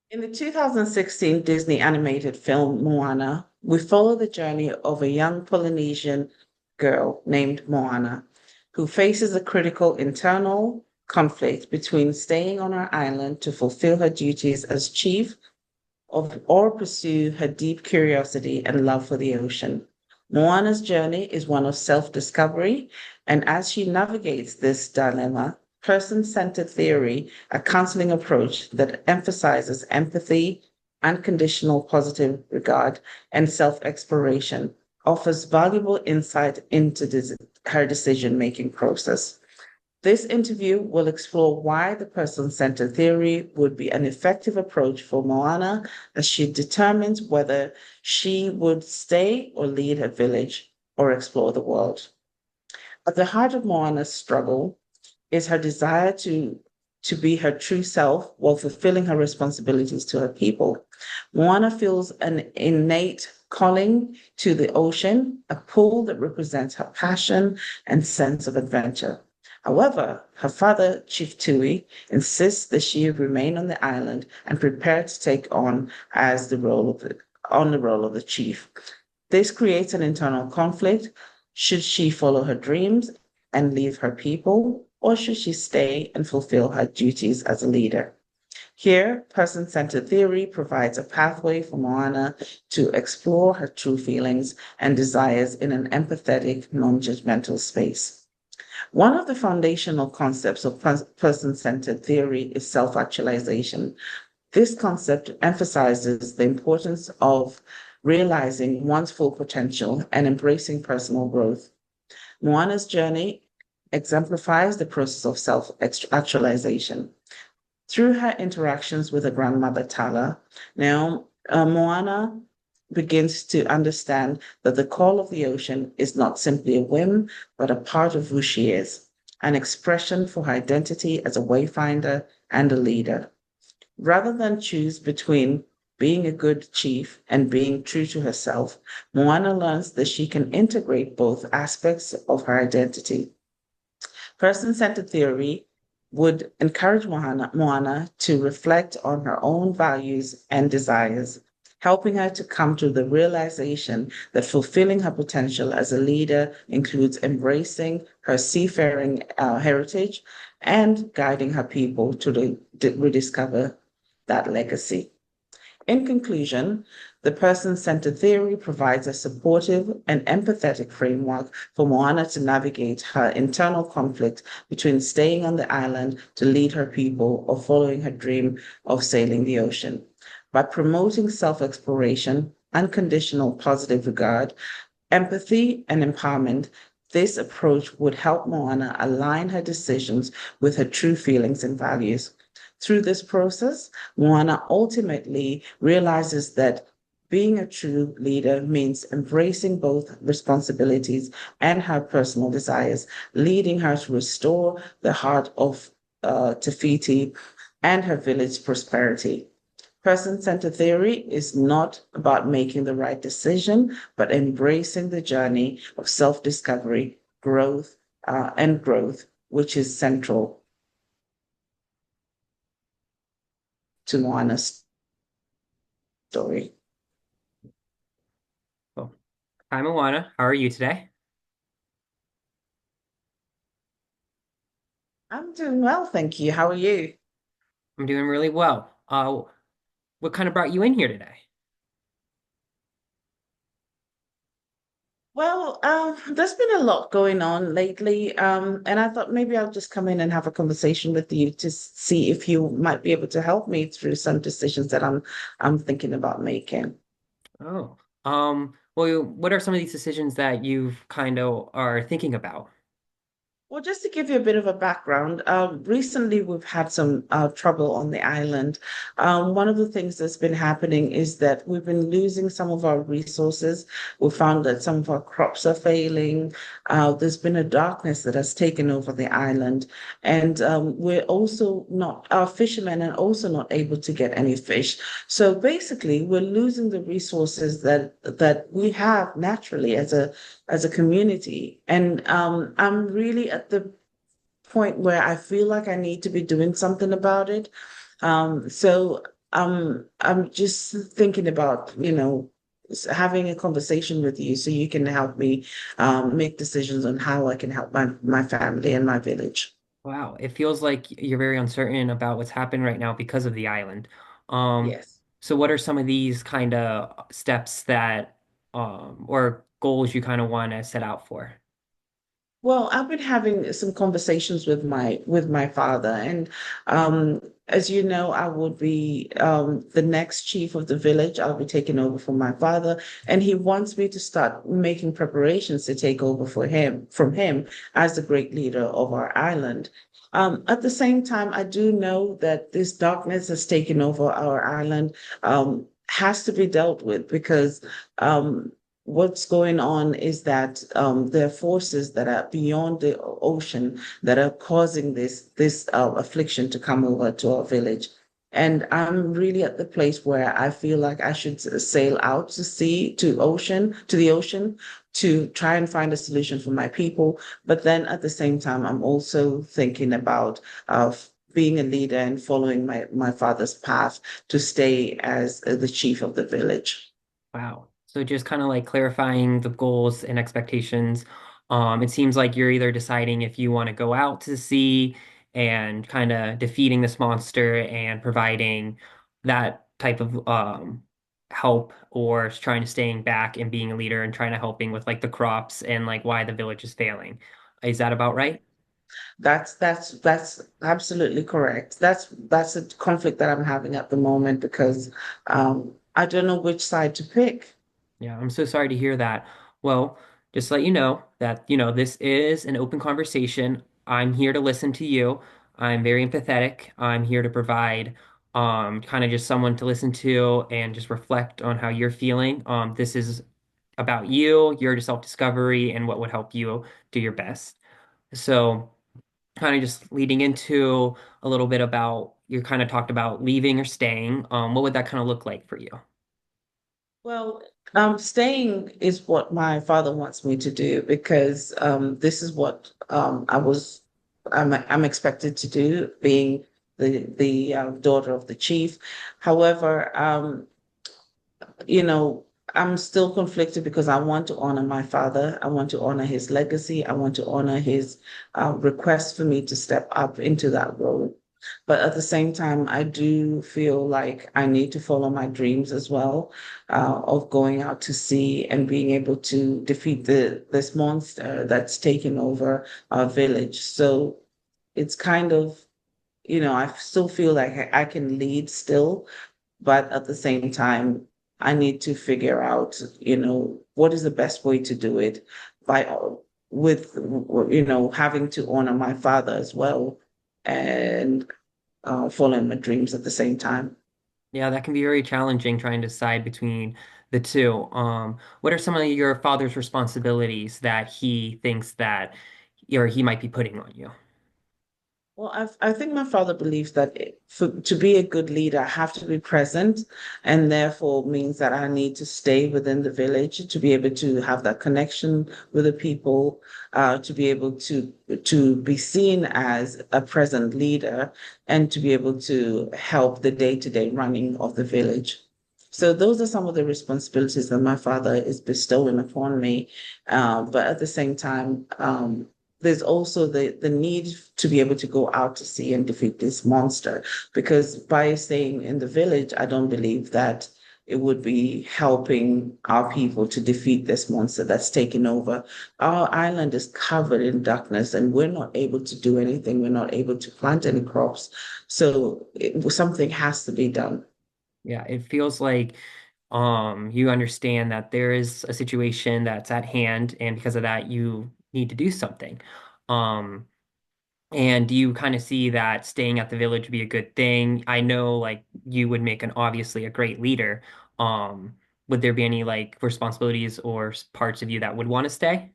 In the 2016 Disney animated film Moana, we follow the journey of a young Polynesian girl named Moana, who faces a critical internal conflict between staying on her island to fulfill her duties as chief of or pursue her deep curiosity and love for the ocean. Moana's journey is one of self-discovery, and as she navigates this dilemma, person-centered theory, a counseling approach that emphasizes empathy, unconditional positive regard, and self-exploration, offers valuable insight into her decision-making process. This interview will explore why the person-centered theory would be an effective approach for Moana as she determines whether she would stay or lead her village or explore the world. At the heart of Moana's struggle is her desire to be her true self while fulfilling her responsibilities to her people. Moana feels an innate calling to the ocean, a pull that represents her passion and sense of adventure. However, her father, Chief Tui, insists that she remain on the island and prepare to take on the role of the chief. This creates an internal conflict. Should she follow her dreams and leave her people, or should she stay and fulfill her duties as a leader? Here, person centered theory provides a pathway for Moana to explore her true feelings and desires in an empathetic, non judgmental space. One of the foundational concepts of person centered theory is self actualization. This concept emphasizes the importance of realizing one's full potential and embracing personal growth. Moana's journey exemplifies the process of self actualization. Through her interactions with her grandmother Tala, now Moana begins to understand that the call of the ocean is not simply a whim, but a part of who she is, an expression for her identity as a wayfinder and a leader. Rather than choose between being a good chief and being true to herself, Moana learns that she can integrate both aspects of her identity. Person centered theory would encourage Moana to reflect on her own values and desires, helping her to come to the realization that fulfilling her potential as a leader includes embracing her seafaring heritage and guiding her people to rediscover that legacy. In conclusion, the person centered theory provides a supportive and empathetic framework for Moana to navigate her internal conflict between staying on the island to lead her people or following her dream of sailing the ocean. By promoting self exploration, unconditional positive regard, empathy, and empowerment, this approach would help Moana align her decisions with her true feelings and values. Through this process, Moana ultimately realizes that being a true leader means embracing both responsibilities and her personal desires, leading her to restore the heart of Tafiti and her village prosperity. Person centered theory is not about making the right decision, but embracing the journey of self discovery, growth, which is central to Moana's story. Well, hi, Moana. How are you today? I'm doing well, thank you. How are you? I'm doing really well. What kind of brought you in here today? Well, there's been a lot going on lately, and I thought maybe I'll just come in and have a conversation with you to see if you might be able to help me through some decisions that I'm thinking about making. Oh, well, what are some of these decisions that you've kind of are thinking about? Well, just to give you a bit of a background, recently we've had some trouble on the island. One of the things that's been happening is that we've been losing some of our resources. We found that some of our crops are failing. There's been a darkness that has taken over the island. And we're also not, our fishermen are also not able to get any fish. So basically, we're losing the resources that we have naturally as a community. And I'm really at the point where I feel like I need to be doing something about it. So I'm just thinking about, having a conversation with you so you can help me make decisions on how I can help my family and my village. Wow, it feels like you're very uncertain about what's happening right now because of the island. Um, Yes. so what are some of these kind of steps that or goals you kind of want to set out for? Well, I've been having some conversations with my father, and as you know, I would be the next chief of the village. I'll be taking over from my father, and he wants me to start making preparations to take over for him from him as the great leader of our island. At the same time, I do know that this darkness has taken over our island, has to be dealt with because what's going on is that there are forces that are beyond the ocean that are causing this affliction to come over to our village. And I'm really at the place where I feel like I should sail out to sea, to the ocean, to try and find a solution for my people. But then at the same time, I'm also thinking about being a leader and following my father's path to stay as the chief of the village. Wow. So just kind of like clarifying the goals and expectations. It seems like you're either deciding if you want to go out to sea and kind of defeating this monster and providing that type of help, or trying to staying back and being a leader and trying to helping with like the crops and like why the village is failing. Is that about right? That's absolutely correct. That's a conflict that I'm having at the moment because I don't know which side to pick. Yeah, I'm so sorry to hear that. Well, just let you know that, this is an open conversation. I'm here to listen to you. I'm very empathetic. I'm here to provide kind of just someone to listen to and just reflect on how you're feeling. This is about you, your self-discovery, and what would help you do your best. So, kind of just leading into a little bit about you kind of talked about leaving or staying. What would that kind of look like for you? Well, staying is what my father wants me to do because this is what I'm expected to do, being the daughter of the chief. However, you know, I'm still conflicted because I want to honor my father. I want to honor his legacy. I want to honor his request for me to step up into that role. But at the same time, I do feel like I need to follow my dreams as well, of going out to sea and being able to defeat this monster that's taken over our village. So it's kind of, I still feel like I can lead still, but at the same time, I need to figure out, what is the best way to do it by with, having to honor my father as well and following my dreams at the same time. Yeah, that can be very challenging trying to decide between the two. What are some of your father's responsibilities that he thinks that or he might be putting on you? Well, I think my father believes that to be a good leader, I have to be present, and therefore means that I need to stay within the village to be able to have that connection with the people, to be able to be seen as a present leader, and to be able to help the day-to-day running of the village. So those are some of the responsibilities that my father is bestowing upon me. But at the same time, there's also the need to be able to go out to sea and defeat this monster. Because by staying in the village, I don't believe that it would be helping our people to defeat this monster that's taken over. Our island is covered in darkness and we're not able to do anything. We're not able to plant any crops. So something has to be done. Yeah, it feels like you understand that there is a situation that's at hand, and because of that, you need to do something. Um, and do you kind of see that staying at the village would be a good thing? I know like you would make an obviously a great leader. Um, would there be any like responsibilities or parts of you that would want to stay?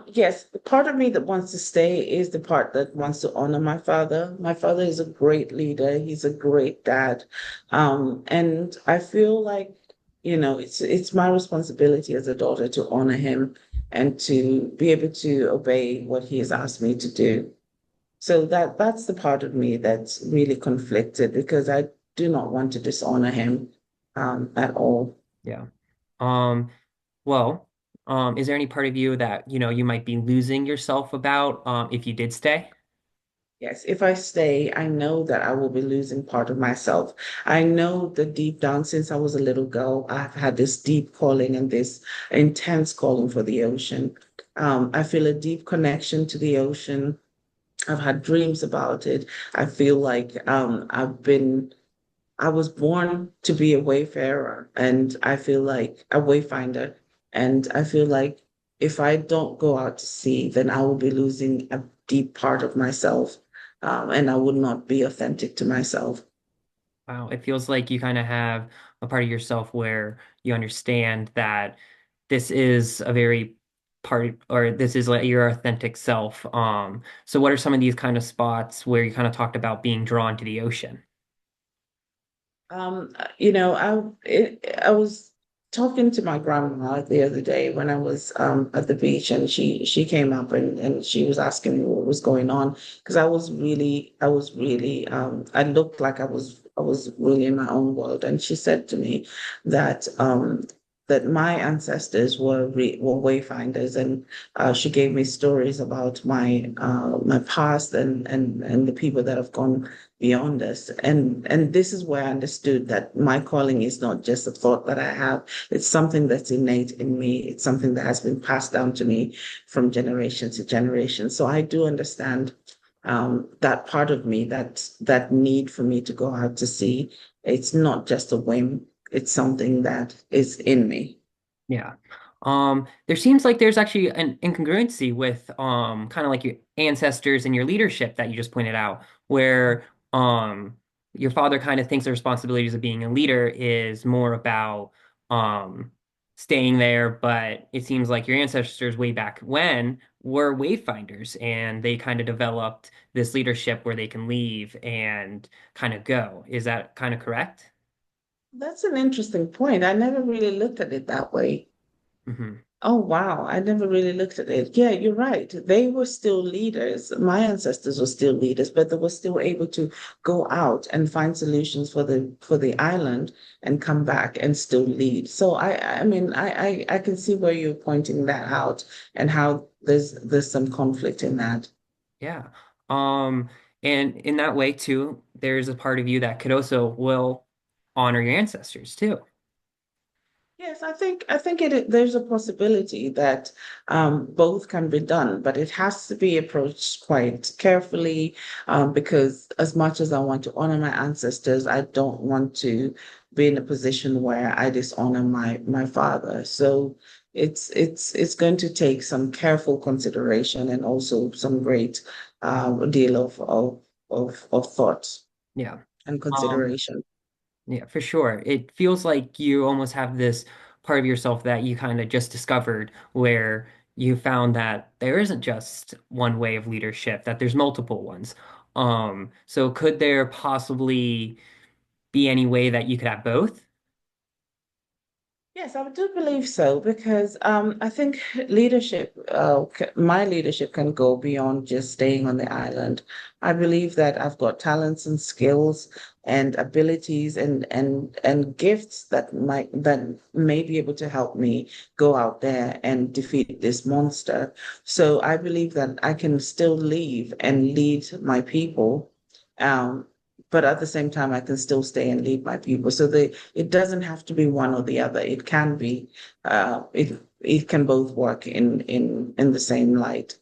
Yes, the part of me that wants to stay is the part that wants to honor my father. My father is a great leader. He's a great dad. And I feel like, it's my responsibility as a daughter to honor him and to be able to obey what he has asked me to do. So that's the part of me that's really conflicted because I do not want to dishonor him at all. Yeah. Um, well, is there any part of you that, you might be losing yourself about if you did stay? Yes, if I stay, I know that I will be losing part of myself. I know that deep down, since I was a little girl, I've had this deep calling and this intense calling for the ocean. I feel a deep connection to the ocean. I've had dreams about it. I feel like I was born to be a wayfarer, and I feel like a wayfinder. And I feel like if I don't go out to sea, then I will be losing a deep part of myself, and I would not be authentic to myself. Wow, it feels like you kind of have a part of yourself where you understand that this is a very part, or this is like your authentic self. So what are some of these kind of spots where you kind of talked about being drawn to the ocean? I was talking to my grandma the other day when I was at the beach, and she came up and she was asking me what was going on because I looked like I was really in my own world, and she said to me that that my ancestors were wayfinders, and she gave me stories about my past and the people that have gone beyond us. And this is where I understood that my calling is not just a thought that I have. It's something that's innate in me. It's something that has been passed down to me from generation to generation. So I do understand that part of me, that need for me to go out to sea. It's not just a whim. It's something that is in me. Yeah. There seems like there's actually an incongruency with kind of like your ancestors and your leadership that you just pointed out, where your father kind of thinks the responsibilities of being a leader is more about um staying there, but it seems like your ancestors way back when were wayfinders and they kind of developed this leadership where they can leave and kind of go. Is that kind of correct? That's an interesting point. I never really looked at it that way. Hmm. Oh, wow. I never really looked at it. Yeah, you're right. They were still leaders. My ancestors were still leaders, but they were still able to go out and find solutions for the island and come back and still lead. So I mean, I can see where you're pointing that out and how there's some conflict in that. Yeah. Um, and in that way too, there's a part of you that could also will honor your ancestors too. Yes, I think there's a possibility that both can be done, but it has to be approached quite carefully because as much as I want to honor my ancestors, I don't want to be in a position where I dishonor my father. So it's going to take some careful consideration and also some great deal of thought Yeah. and Um, consideration. yeah, for sure. It feels like you almost have this part of yourself that you kind of just discovered where you found that there isn't just one way of leadership, that there's multiple ones. So could there possibly be any way that you could have both? Yes, I do believe so because I think my leadership can go beyond just staying on the island. I believe that I've got talents and skills and abilities and gifts that may be able to help me go out there and defeat this monster. So I believe that I can still leave and lead my people. Um, but at the same time, I can still stay and lead my people. So it doesn't have to be one or the other. It can be, it can both work in the same light.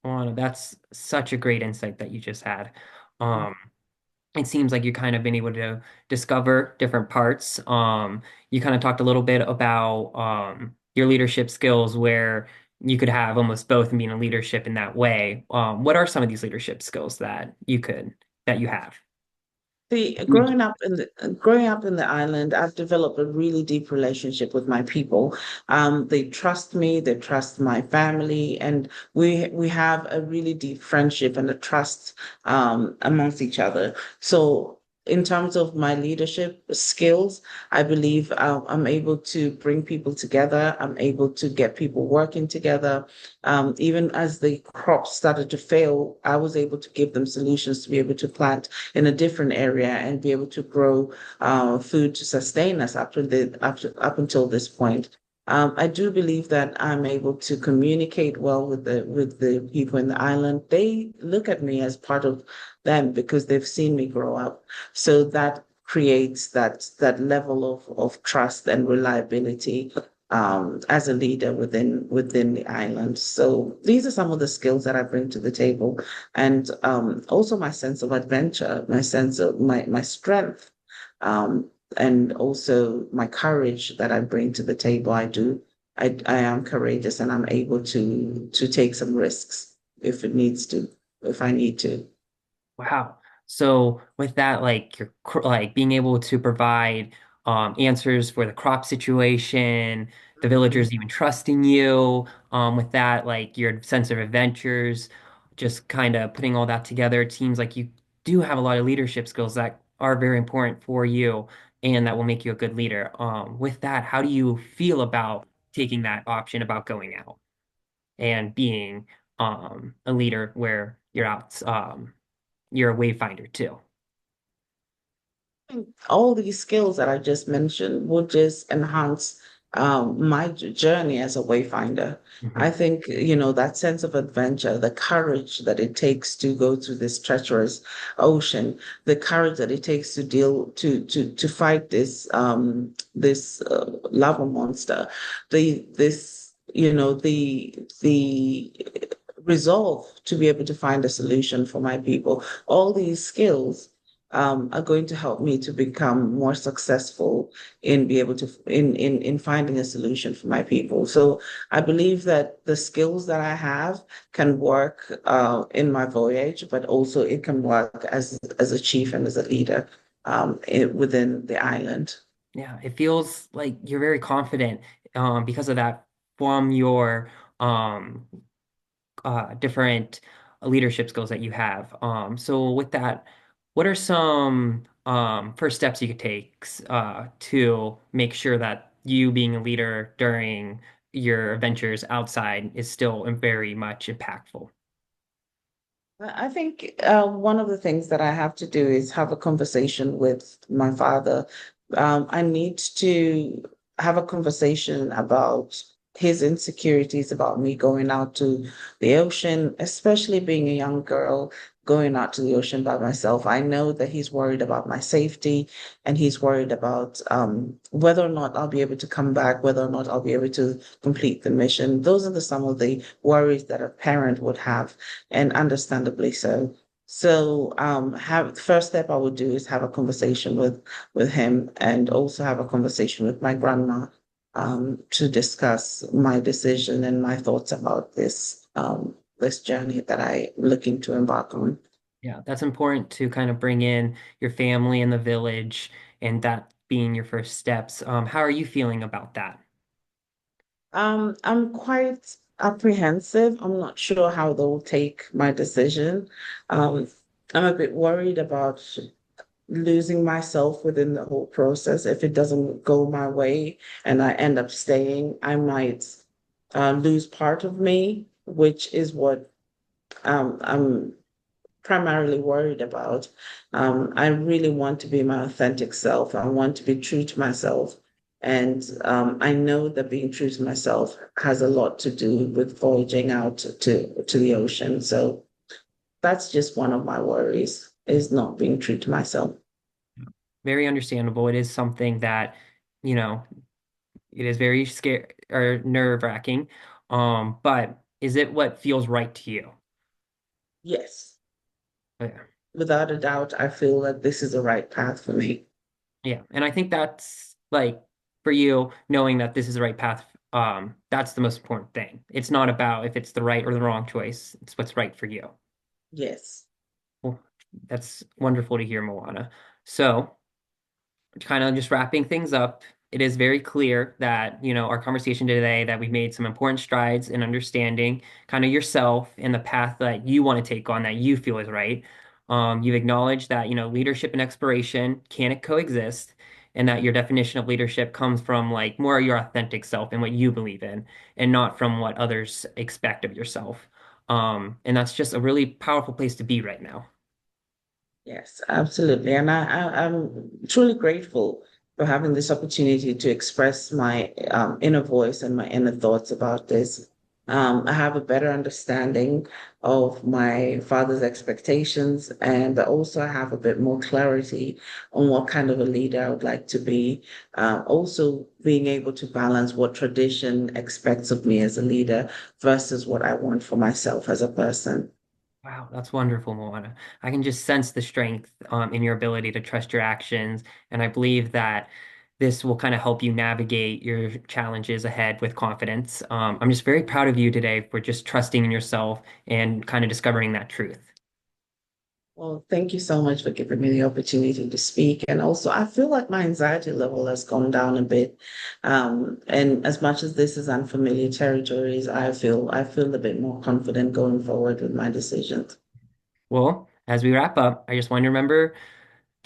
Oh, that's such a great insight that you just had. Um, it seems like you kind of been able to discover different parts. You kind of talked a little bit about your leadership skills where you could have almost both and being a leadership in that way. What are some of these leadership skills that you have? See, You- growing up in the island, I've developed a really deep relationship with my people. They trust me, they trust my family, and we have a really deep friendship and a trust amongst each other. So in terms of my leadership skills, I believe I'm able to bring people together. I'm able to get people working together. Even as the crops started to fail, I was able to give them solutions to be able to plant in a different area and be able to grow food to sustain us up until this point. I do believe that I'm able to communicate well with the people in the island. They look at me as part of them because they've seen me grow up. So that creates that level of trust and reliability as a leader within the island. So these are some of the skills that I bring to the table, and also my sense of adventure, my sense of my strength, um, and also my courage that I bring to the table. I am courageous, and I'm able to take some risks if it needs to, if I need to. Wow. So with that, like like being able to provide answers for the crop situation, the villagers even trusting you, with that, like your sense of adventures, just kind of putting all that together, it seems like you do have a lot of leadership skills that are very important for you and that will make you a good leader. With that, how do you feel about taking that option about going out and being a leader where you're out? You're a wayfinder too. All these skills that I just mentioned will just enhance my journey as a wayfinder. Hmm. I think, that sense of adventure, the courage that it takes to go through this treacherous ocean, the courage that it takes to deal to fight this lava monster, the resolve to be able to find a solution for my people. All these skills are going to help me to become more successful in be able to in finding a solution for my people. So I believe that the skills that I have can work in my voyage, but also it can work as a chief and as a leader within the island. Yeah, it feels like you're very confident because of that from your um, different leadership skills that you have. So with that, what are some first steps you could take to make sure that you being a leader during your adventures outside is still very much impactful? I think one of the things that I have to do is have a conversation with my father. I need to have a conversation about his insecurities about me going out to the ocean, especially being a young girl going out to the ocean by myself. I know that he's worried about my safety and he's worried about whether or not I'll be able to come back, whether or not I'll be able to complete the mission. Those are some of the worries that a parent would have, and understandably so. So, have the first step I would do is have a conversation with him, and also have a conversation with my grandma, to discuss my decision and my thoughts about this journey that I'm looking to embark on. Yeah, that's important to kind of bring in your family and the village and that being your first steps. How are you feeling about that? I'm quite apprehensive. I'm not sure how they'll take my decision. Um, I'm a bit worried about losing myself within the whole process. If it doesn't go my way and I end up staying, I might lose part of me, which is what I'm primarily worried about. I really want to be my authentic self. I want to be true to myself. And I know that being true to myself has a lot to do with voyaging out to the ocean. So that's just one of my worries, is not being true to myself. Very understandable. It is something that, you know, it is very scary or nerve-wracking. But is it what feels right to you? Yes. Yeah. Without a doubt, I feel that this is the right path for me. Yeah. And I think that's like for you, knowing that this is the right path, that's the most important thing. It's not about if it's the right or the wrong choice. It's what's right for you. Yes. Well, that's wonderful to hear, Moana. So, kind of just wrapping things up, it is very clear that, our conversation today that we've made some important strides in understanding kind of yourself and the path that you want to take on that you feel is right. You've acknowledged that, leadership and exploration can't coexist, and that your definition of leadership comes from like more your authentic self and what you believe in, and not from what others expect of yourself. And that's just a really powerful place to be right now. Yes, absolutely. And I'm truly grateful for having this opportunity to express my inner voice and my inner thoughts about this. I have a better understanding of my father's expectations, and also I have a bit more clarity on what kind of a leader I would like to be. Also, being able to balance what tradition expects of me as a leader versus what I want for myself as a person. Wow, that's wonderful, Moana. I can just sense the strength in your ability to trust your actions. And I believe that this will kind of help you navigate your challenges ahead with confidence. I'm just very proud of you today for just trusting in yourself and kind of discovering that truth. Well, thank you so much for giving me the opportunity to speak. And also, I feel like my anxiety level has gone down a bit. And as much as this is unfamiliar territories, I feel a bit more confident going forward with my decisions. Well, as we wrap up, I just want to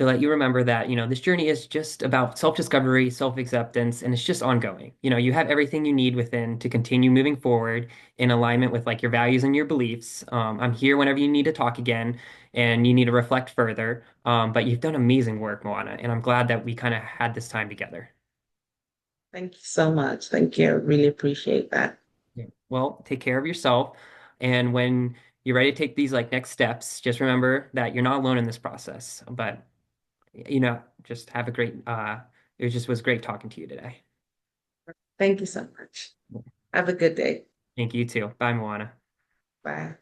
let you remember that, this journey is just about self-discovery, self-acceptance, and it's just ongoing. You have everything you need within to continue moving forward in alignment with like your values and your beliefs. I'm here whenever you need to talk again and you need to reflect further. But you've done amazing work, Moana, and I'm glad that we kind of had this time together. Thank you so much. Thank you. I really appreciate that. Yeah. Well, take care of yourself. And when you're ready to take these like next steps, just remember that you're not alone in this process. But just have a great it just was great talking to you today. Thank you so much. Have a good day. Thank you too. Bye, Moana. Bye.